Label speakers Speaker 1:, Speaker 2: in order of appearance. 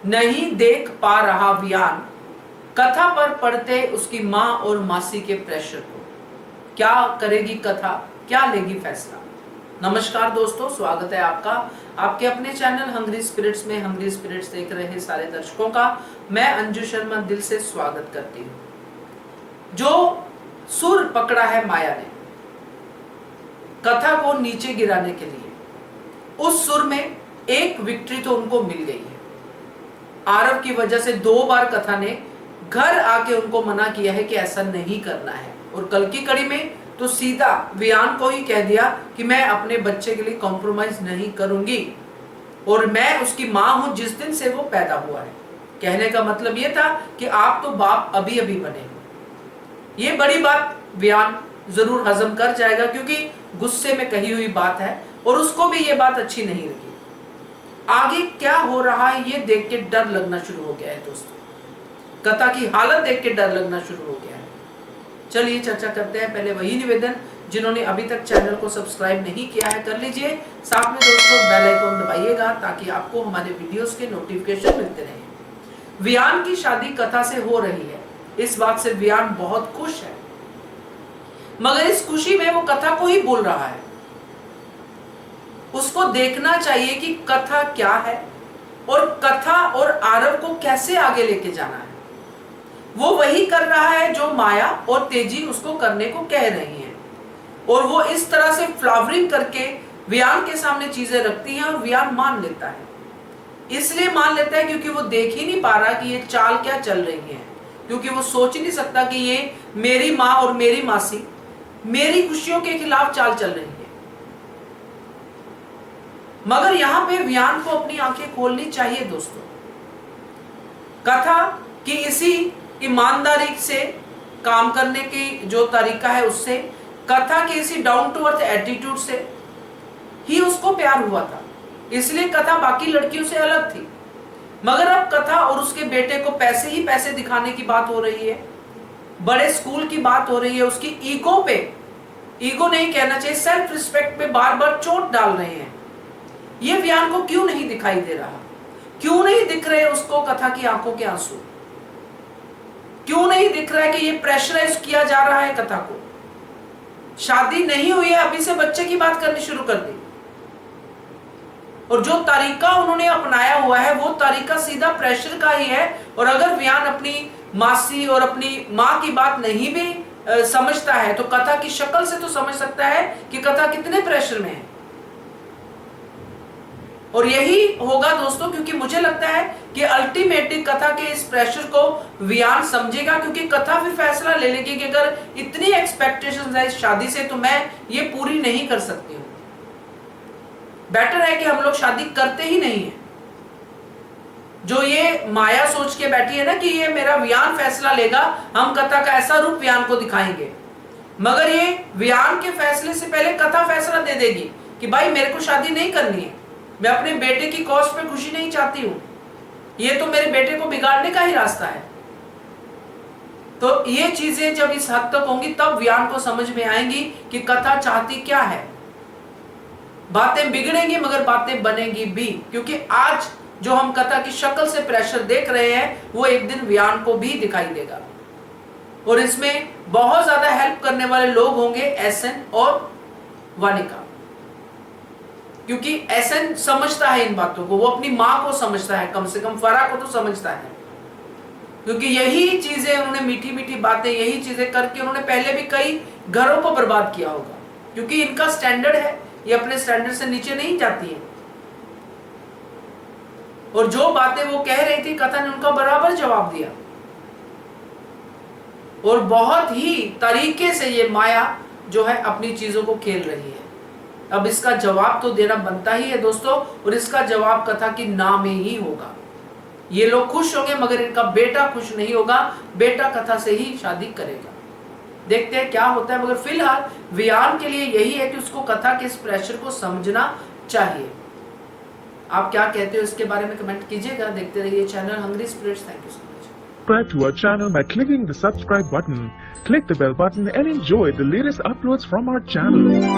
Speaker 1: नहीं देख पा रहा वियान, कथा पर पड़ते उसकी माँ और मासी के प्रेशर को। क्या करेगी कथा, क्या लेगी फैसला। नमस्कार दोस्तों, स्वागत है आपका आपके अपने चैनल हंग्री स्पिरिट्स में। हंग्री स्पिरिट्स देख रहे सारे दर्शकों का मैं अंजू शर्मा दिल से स्वागत करती हूँ। जो सुर पकड़ा है माया ने कथा को नीचे गिराने के लिए, उस सुर में एक विक्ट्री तो उनको मिल गई है। आरव की वजह से 2 बार कथा ने घर आके उनको मना किया है कि ऐसा नहीं करना है, और कल की कड़ी में तो सीधा वियान को ही कह दिया कि मैं अपने बच्चे के लिए कॉम्प्रोमाइज नहीं करूंगी, और मैं उसकी मां हूं जिस दिन से वो पैदा हुआ है। कहने का मतलब ये था कि आप तो बाप अभी अभी बने हो। ये बड़ी बात वियान जरूर हजम कर जाएगा, क्योंकि गुस्से में कही हुई बात है और उसको भी ये बात अच्छी नहीं लगी। आगे क्या हो रहा है ये देख के डर लगना शुरू हो गया है दोस्तों। कथा की हालत देख के डर लगना शुरू हो गया है। चलिए चर्चा करते हैं। पहले वही निवेदन, जिन्होंने अभी तक चैनल को सब्सक्राइब नहीं किया है कर लीजिए। साथ में दोस्तों बेल आइकन दबाइएगा ताकि आपको हमारे वीडियोस के नोटिफिकेशन मिलते रहे। वियान की शादी कथा से हो रही है, इस बात से वियान बहुत खुश है, मगर इस खुशी में वो कथा को ही बोल रहा है। उसको देखना चाहिए कि कथा क्या है और कथा और आरव को कैसे आगे लेके जाना है। वो वही कर रहा है जो माया और तेजी उसको करने को कह रही हैं, और वो इस तरह से फ्लावरिंग करके वियान के सामने चीजें रखती हैं और वियान मान लेता है। इसलिए मान लेता है क्योंकि वो देख ही नहीं पा रहा कि ये चाल क्या चल रही है, क्योंकि वो सोच ही नहीं सकता कि ये मेरी माँ और मेरी मासी मेरी खुशियों के खिलाफ चाल चल रही है। मगर यहां पे वियान को अपनी आंखें खोलनी चाहिए दोस्तों। कथा की इसी ईमानदारी से काम करने की जो तरीका है, उससे कथा के इसी डाउन टू अर्थ एटीट्यूड से ही उसको प्यार हुआ था। इसलिए कथा बाकी लड़कियों से अलग थी। मगर अब कथा और उसके बेटे को पैसे ही पैसे दिखाने की बात हो रही है, बड़े स्कूल की बात हो रही है, उसकी ईगो पे, ईगो नहीं कहना चाहिए, सेल्फ रिस्पेक्ट पे बार बार चोट डाल रहे हैं। ये वियान को क्यों नहीं दिखाई दे रहा? क्यों नहीं दिख रहे उसको कथा की आंखों के आंसू? क्यों नहीं दिख रहा है कि ये प्रेशराइज किया जा रहा है कथा को? शादी नहीं हुई है, अभी से बच्चे की बात करनी शुरू कर दी। और जो तरीका उन्होंने अपनाया हुआ है वो तरीका सीधा प्रेशर का ही है। और अगर वियान अपनी मासी और अपनी माँ की बात नहीं भी समझता है तो कथा की शक्ल से तो समझ सकता है कि कथा कितने प्रेशर में है। और यही होगा दोस्तों, क्योंकि मुझे लगता है कि अल्टीमेटली कथा के इस प्रेशर को वियान समझेगा, क्योंकि कथा फिर फैसला ले लेगी कि अगर इतनी एक्सपेक्टेशंस है इस शादी से तो मैं ये पूरी नहीं कर सकती हूं। बेटर है कि हम लोग शादी करते ही नहीं है। जो ये माया सोच के बैठी है ना कि ये मेरा वियान फैसला लेगा, हम कथा का ऐसा रूप वियान को दिखाएंगे, मगर ये वियान के फैसले से पहले कथा फैसला दे देगी कि भाई मेरे को शादी नहीं करनी है, मैं अपने बेटे की कॉस्ट पे खुशी नहीं चाहती हूं, ये तो मेरे बेटे को बिगाड़ने का ही रास्ता है। तो ये चीजें जब इस हद तक होंगी तब वियान को समझ में आएंगी कि कथा चाहती क्या है। बातें बिगड़ेंगी मगर बातें बनेंगी भी, क्योंकि आज जो हम कथा की शक्ल से प्रेशर देख रहे हैं वो एक दिन वियान को भी दिखाई देगा। और इसमें बहुत ज्यादा हेल्प करने वाले लोग होंगे एसएन और वानिका, क्योंकि एसएन समझता है इन बातों को, वो अपनी माँ को समझता है, कम से कम फरा को तो समझता है, क्योंकि यही चीजें उन्होंने मीठी मीठी बातें, यही चीजें करके उन्होंने पहले भी कई घरों को बर्बाद किया होगा। क्योंकि इनका स्टैंडर्ड है, ये अपने स्टैंडर्ड से नीचे नहीं जाती है। और जो बातें वो कह रही थी कथा ने उनका बराबर जवाब दिया, और बहुत ही तरीके से ये माया जो है अपनी चीजों को खेल रही है। अब इसका जवाब तो देना बनता ही है दोस्तों, और इसका जवाब कथा की ना में ही होगा। ये लोग खुश होंगे मगर इनका बेटा खुश नहीं होगा, बेटा कथा से ही शादी करेगा। देखते हैं क्या होता है, मगर फिलहाल वियान के लिए यही है कि उसको कथा के इस प्रेशर को समझना चाहिए। आप क्या कहते हो इसके बारे में कमेंट कीजिएगा। देखते रहिए channel hungry spirits. Thank you so much.
Speaker 2: Subscribe to our channel by clicking the subscribe button. Click the bell button and enjoy the latest uploads from our channel.